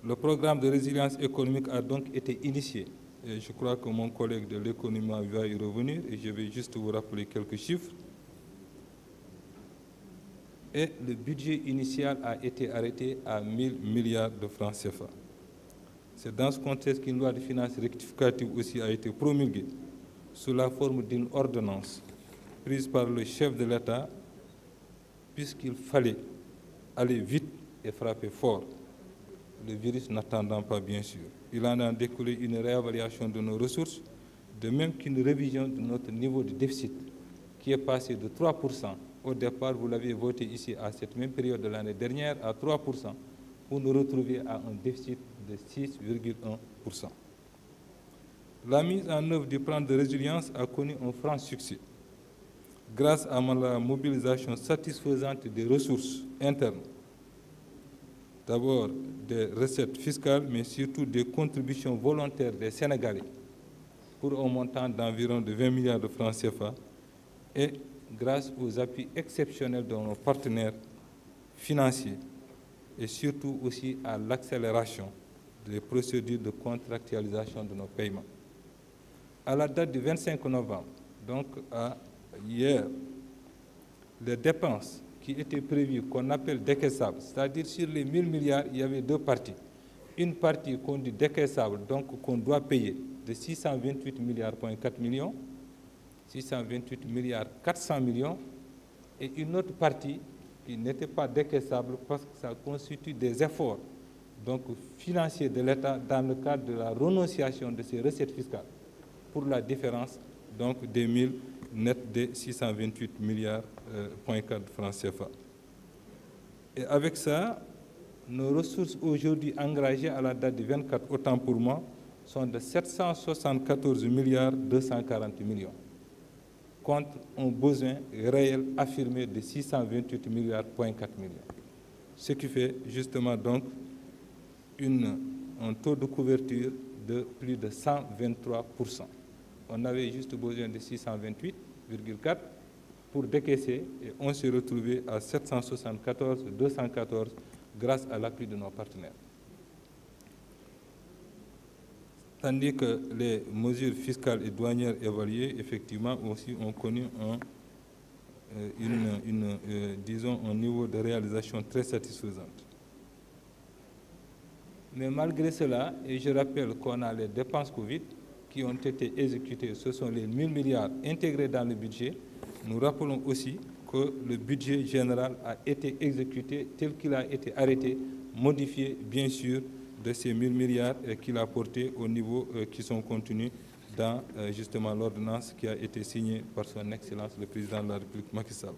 Le programme de résilience économique a donc été initié. Et je crois que mon collègue de l'économie va y revenir et je vais juste vous rappeler quelques chiffres. Et le budget initial a été arrêté à 1 000 milliards de francs CFA. C'est dans ce contexte qu'une loi de finances rectificative aussi a été promulguée sous la forme d'une ordonnance prise par le chef de l'État, puisqu'il fallait aller vite et frapper fort, le virus n'attendant pas bien sûr. Il en a découlé une réévaluation de nos ressources, de même qu'une révision de notre niveau de déficit, qui est passé de 3%. Au départ, vous l'avez voté ici à cette même période de l'année dernière à 3%, pour nous retrouver à un déficit de 6,1%. La mise en œuvre du plan de résilience a connu un franc succès, grâce à la mobilisation satisfaisante des ressources internes, d'abord des recettes fiscales, mais surtout des contributions volontaires des Sénégalais, pour un montant d'environ de 20 milliards de francs CFA, et grâce aux appuis exceptionnels de nos partenaires financiers, et surtout aussi à l'accélération des procédures de contractualisation de nos paiements. À la date du 25 novembre, donc hier, les dépenses qui étaient prévues, qu'on appelle décaissables, c'est-à-dire sur les 1 000 milliards, il y avait deux parties. Une partie qu'on dit décaissable, donc qu'on doit payer, de 628 milliards,4 millions, 628 milliards 400 millions, et une autre partie qui n'était pas décaissable parce que ça constitue des efforts donc, financiers de l'État dans le cadre de la renonciation de ces recettes fiscales pour la différence donc, des 1000 nets de 628 milliards,4 francs CFA. Et avec ça, nos ressources aujourd'hui engagées à la date du 24, autant pour moi, sont de 774 milliards 240 millions, contre un besoin réel affirmé de 628 milliards,4 millions. Ce qui fait justement donc un taux de couverture de plus de 123%. On avait juste besoin de 628,4 pour décaisser et on s'est retrouvé à 774,214 grâce à l'appui de nos partenaires. Tandis que les mesures fiscales et douanières évaluées, effectivement, aussi ont connu disons, un niveau de réalisation très satisfaisante. Mais malgré cela, et je rappelle qu'on a les dépenses Covid qui ont été exécutées, ce sont les 1 000 milliards intégrés dans le budget. Nous rappelons aussi que le budget général a été exécuté tel qu'il a été arrêté, modifié bien sûr de ces 1 000 milliards qu'il a portés au niveau qui sont contenus dans justement l'ordonnance qui a été signée par son Excellence le Président de la République Macky Sall.